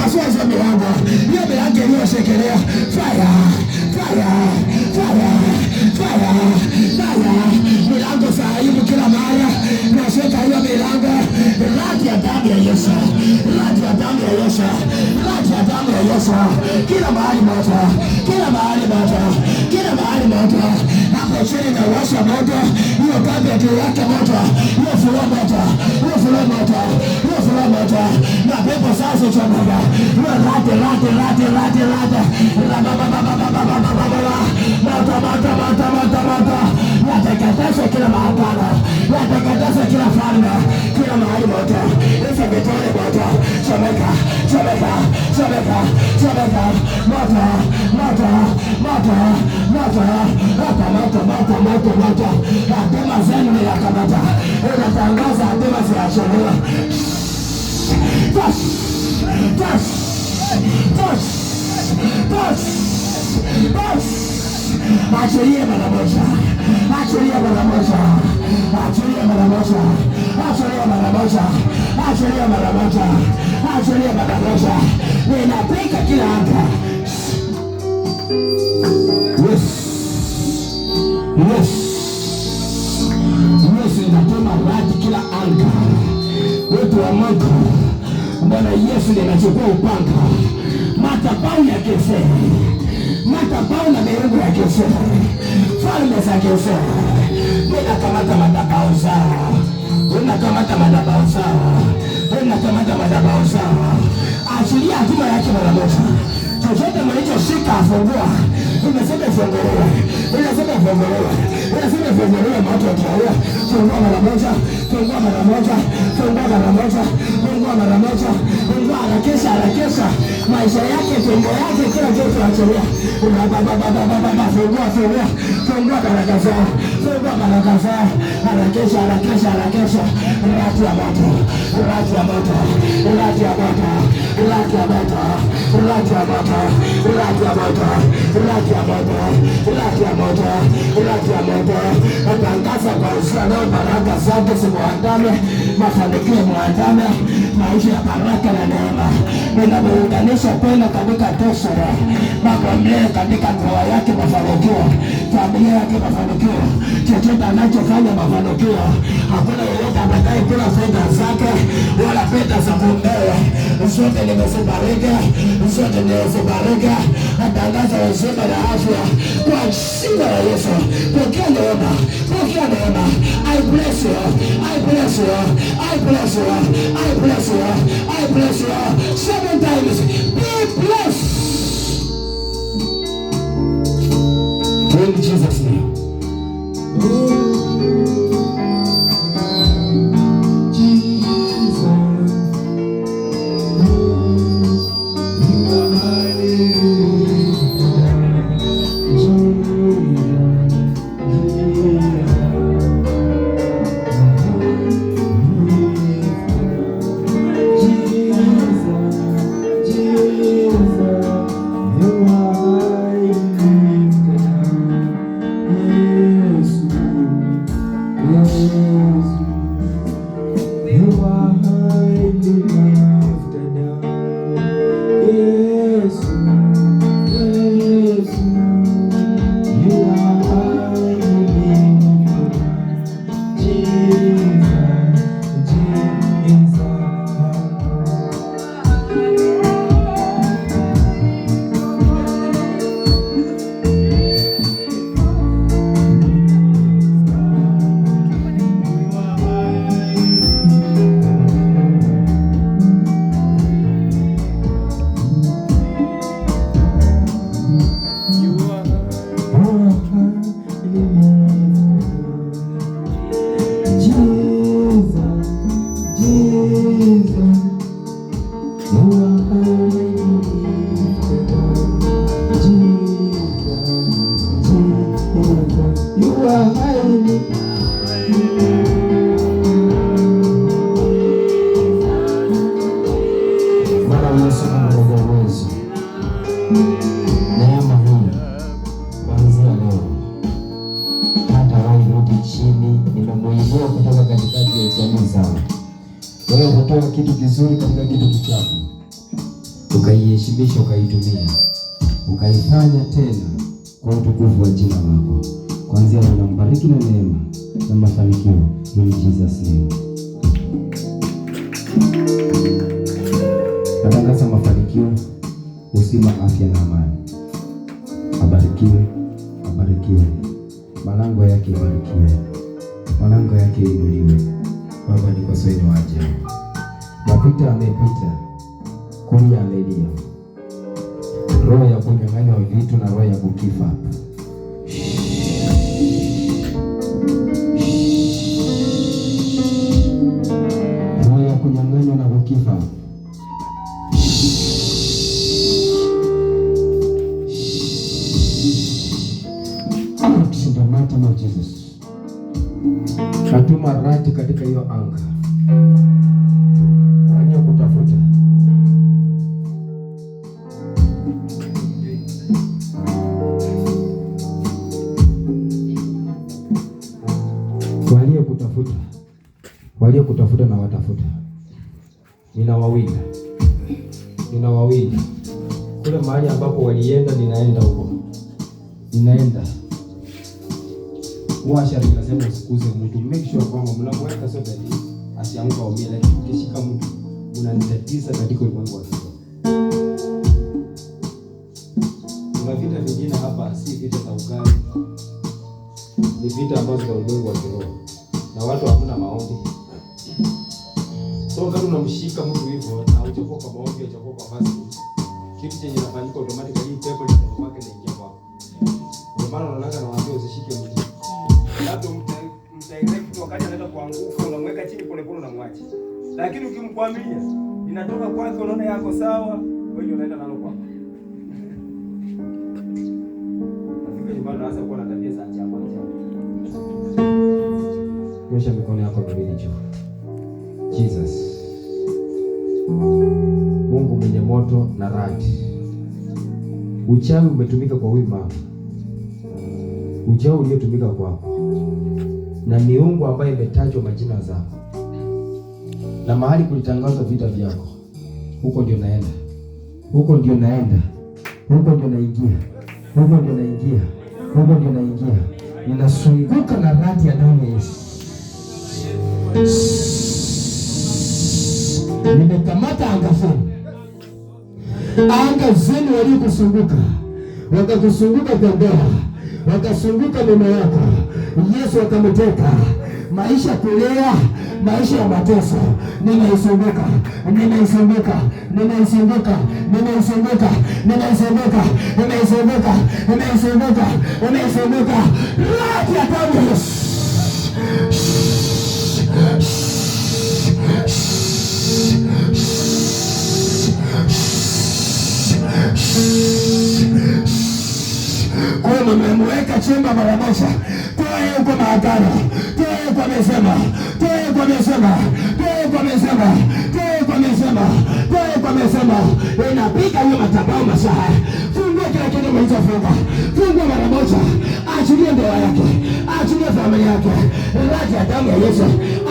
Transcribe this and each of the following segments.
pasua hizo milango, hiyo milango iliyoshikilia. Fire, fire, fire, fire, fire. Milango za aibu kila mahali, nashika hiyo milango. Radi ya damu ya Yesu, radi ya damu ya Yesu, radi ya damu ya Yesu. Kila mahali moto, kila mahali moto, kila mahali moto. Hapo chini na washa moto, hiyo kabla tu yake moto, hiyo fula moto, hiyo fula moto, hiyo fula moto. Na pepo sasa chomeka. Radi, radi, radi, radi, radi. Moto, moto, moto, moto, moto. Yateketesha kila mahakama, yateketesha kila falme, kila mahali moto. Hizo vitole moto, chomeka, chomeka, chomeka, chomeka. Moto, moto, moto, moto. Hapa moto, moto, moto, moto. Hatima zenu ni yakamata. Inatangaza hatima ziachiliwa. Touch, touch, touch, touch, touch. Achilie mara moja, achilie mara moja, achilie mara moja, achilie mara moja, achilie mara moja, achilie mara moja. Ninapika kila anga. Yes, yes, yes. Ninatuma radi kila anga. Wetu wa Mungu, Bwana Yesu ninachukua upanga. Madhabahu ya kifo, madhabahu na miungu ya kifo, falme za kifo, ninakamata madhabahu zao, ninakamata madhabahu zao, ninakamata madhabahu zao. Achilia hatima yake mara moja. Chochote mlichoshika afungua. Unasema funguliwe, unasema funguliwe, unasema funguliwe. Moto utaua. Fungua mara moja, fungua mara moja, fungua mara moja, fungua mara moja, fungua harakisha, harakisha maisha yake, tumbo yake, kila kitu achilia. Fungua, fungua, fungua baraka zao, fungua baraka zao. Harakisha, harakisha, harakisha. Rati ya moto, rati ya moto, rati ya moto, rati ya moto, rati ya moto, rati ya moto, rati ya moto, rati ya moto, rati ya moto. Natangaza kwa usiku leo baraka zake zimuandame, mafanikio muandame, maisha ya baraka na neema. Ninamuunganisha tena katika tosha, makomlee katika ndoa yake mafanikio, familia yake mafanikio, chochote anachofanya mafanikio. Hakuna yeyote atakaye kula fedha zake wala fedha za mumewe. Zote nimezibariki, zote nimezibariki. Natangaza uzima na afya kwa jina la Yesu. Pokea neema, pokea neema. I bless you, I bless you, I bless you, I bless you, I bless you. 7 times. Be blessed. In Jesus' name. Wewe hutoa kitu kizuri katika kitu kichafu. ukaiheshimisha, ukaitumia, ukaifanya tena kwa utukufu wa jina lako. Kuanzia leo nambariki na neema na mafanikio in Jesus name. Natangaza mafanikio, uzima, afya na amani. Abarikiwe, abarikiwe. Malango yake ibarikiwe, malango yake inuliwe. Baba ni kwa sababu ni waje. Mapita amepita, kulia amelia. Roho ya kunyang'anywa vitu na roho ya kukifa. Roho ya kunyang'anywa na kukifa. Jesus. Natuma rati katika hiyo anga. Wenye kutafuta. Walio kutafuta na watafuta. Ninawawinda. Kule mahali ambapo walienda, ninaenda huko. Ninaenda. Mwasha nikasema usikuze mtu, make sure kwamba mnamweka sote ili asianguke aumie, lakini ukishika mtu unanitatiza katika ulimwengu wa kiroho. Kuna vita vingine hapa, si vita za ukali, ni vita ambazo za ulimwengu wa kiroho na watu hakuna maombi. So kama unamshika mtu hivyo na uchokoa kwa maombi, uchokoa kwa fasting, kitu chenye kinafanyika automatically, pepo linatoka kwake na ingia kwako. Kwa maana unaona nawaambia usishike mtu. Labda mdirect wakati anaenda kuanguka, unamweka chini pole pole unamwacha. Lakini ukimkwambia inatoka kwake, unaona yako sawa, wewe unaenda nalo kwako. Nafika nyumbani naanza kuwa na tabia za ajabu. Nyosha mikono yako mbele juu. Jesus. Mungu mwenye moto na radi. Uchawi umetumika kwa huyu mama. Uchawi uliotumika kwako na miungu ambayo imetajwa majina zako na mahali kulitangazwa vita vyako, huko ndio naenda, huko ndio naingia. Ninasunguka na radi ya damu ya Yesu. Nimekamata anga zenu waliokusunguka, wakakusunguka kwa ndoa, wakasunguka mema yako. Yesu akamteka maisha kulea, maisha ya mateso. Nimeisumbuka. Rati ya damu ya Yesu. Kwa mmemweka chemba mara moja. Toe huko maagano. Toe kwa mesema. Inapiga hiyo matabao masaha. Fungua kila kitu mlichofunga. Fungua mara moja. Achilie ndoa yake. Achilie familia yake. Radi ya damu ya Yesu.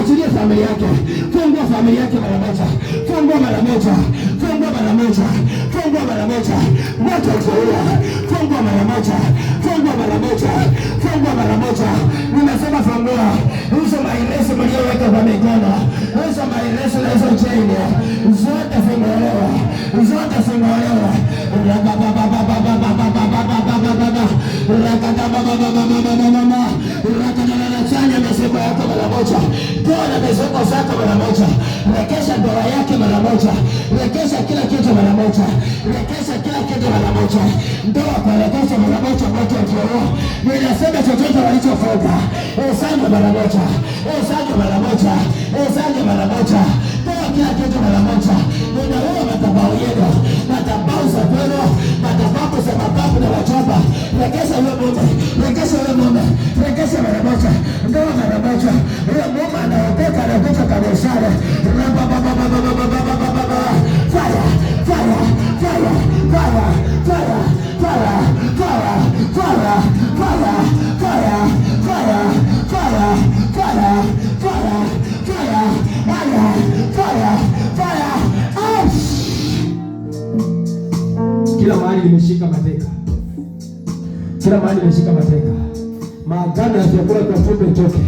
Achilie familia yake. Fungua familia yake mara moja. Fungua mara moja. Moto utoa. Fungua mara moja. Ninasema fungua. Hizo maileso mlioweka kwa mikono. Hizo maileso na hizo chain. Zote funguliwa. Rakadana meseko yako mara moja. Toa meseko zako mara moja. Rekesha ndoa yake mara moja. Rekesha kila kitu mara moja. Ndoa kwa rekesha mara moja. Moto wa kiroho. Ninasema chochote walichofunga. Usanye mara moja. Toa kila kitu mara moja. Ninaua madhabahu yenu. Madhabahu za kwenu. Madhabahu za mababu na wachomba. Rekesha huyo mume. Rekesha mara moja. Ndoa mara moja. Huyo mume anaokoka anakuja kanisani. Fire. Kila mahali nimeshika mateka, kila mahali nimeshika mateka. Maagano ya vyakula kwa tumbo itoke,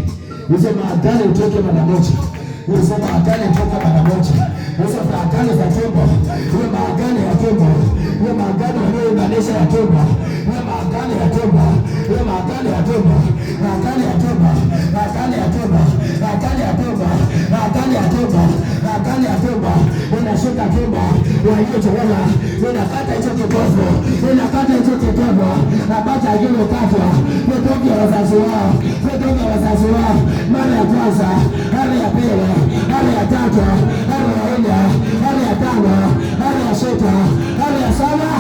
hizo maagano itoke mara moja, hizo maagano itoke mara moja, hizo maagano za tumbo, hiyo maagano ya tumbo, hiyo maagano yanayounganisha ya tumbo, hiyo maagano ya tumbo, hiyo maagano ya tumbo, maagano ya tumbo, maagano ya tumbo, maagano ya tumbo, maagano ya tumbo, maagano ya tumbo, unashika tumbo, unaichochora, unakata hicho kitovu, unakata hicho kitovu, napata hilo katwa, kutoka wazazi wao, kutoka wazazi wao, mara ya kwanza, mara ya pili, mara ya tatu, mara ya nne, mara ya tano, mara ya sita, mara ya saba.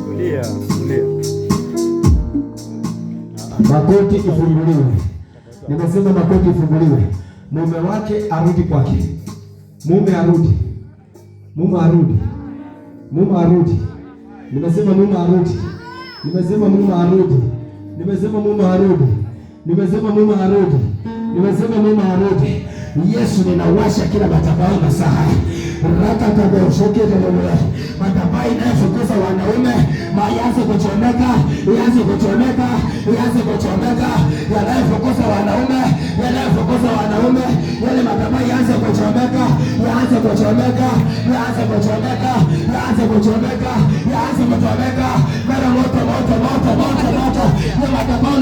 Tulia, tulia. Makoti ifunguliwe. Nimesema makoti ifunguliwe. Mume wake arudi kwake. Mume arudi. Mume arudi. Mume arudi. Nimesema mume arudi. Nimesema mume arudi. Nimesema mume arudi. Nimesema mume arudi. Nimesema mume arudi. Yesu, ninawasha kila madhabahu masaha. Madhabahu inayofukuza wanaume, yaanze kuchomeka, yaanze kuchomeka, yaanze kuchomeka. Yanayofukuza wanaume, yanayofukuza wanaume, yale madhabahu yaanze kuchomeka, yaanze kuchomeka, yaanze kuchomeka, yaanze kuchomeka, yaanze kuchomeka. Mara moto moto moto moto moto. Madhabahu